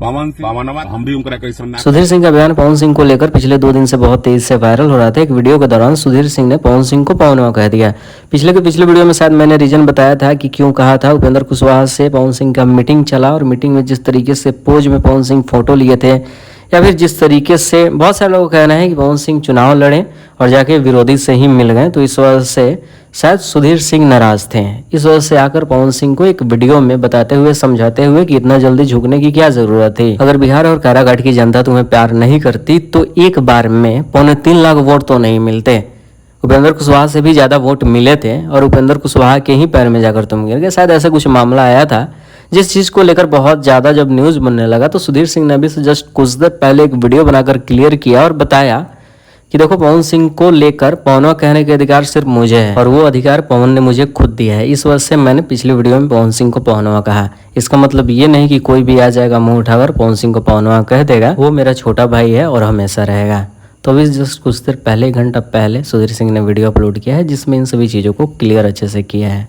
हम भी उनका कैसे। सुधीर सिंह का बयान पवन सिंह को लेकर पिछले 2 दिन से बहुत तेजी से वायरल हो रहा था। एक वीडियो के दौरान सुधीर सिंह ने पवन सिंह को पवनवा कह दिया। पिछले वीडियो में शायद मैंने रीजन बताया था कि क्यों कहा था। उपेंद्र कुशवाहा से पवन सिंह का मीटिंग चला और मीटिंग में जिस तरीके से पोज में पवन सिंह फोटो लिए थे, या फिर जिस तरीके से बहुत सारे लोगों का कहना है कि पवन सिंह चुनाव लड़े और जाके विरोधी से ही मिल गए, तो इस वजह से शायद सुधीर सिंह नाराज थे। इस वजह से आकर पवन सिंह को एक वीडियो में बताते हुए समझाते हुए कि इतना जल्दी झुकने की क्या जरूरत थी। अगर बिहार और कारागाट की जनता तुम्हें प्यार नहीं करती तो एक बार में 3.25 लाख वोट तो नहीं मिलते। उपेंद्र कुशवाहा से भी ज्यादा वोट मिले थे और उपेंद्र कुशवाहा के ही पैर में जाकर तुम गिर गए। शायद ऐसा कुछ मामला आया था जिस चीज को लेकर बहुत ज्यादा जब न्यूज बनने लगा तो सुधीर सिंह ने अभी से जस्ट कुछ देर पहले एक वीडियो बनाकर क्लियर किया और बताया कि देखो, पवन सिंह को लेकर पवनवा कहने के अधिकार सिर्फ मुझे है और वो अधिकार पवन ने मुझे खुद दिया है। इस वजह से मैंने पिछले वीडियो में पवन सिंह को पवनवा कहा। इसका मतलब ये नहीं कि कोई भी आ जाएगा मुंह उठाकर पवन सिंह को पवनवा कह देगा। वो मेरा छोटा भाई है और हमेशा रहेगा। तो अभी जस्ट कुछ देर पहले, 1 घंटा पहले सुधीर सिंह ने वीडियो अपलोड किया है जिसमें इन सभी चीज़ों को क्लियर अच्छे से किया है।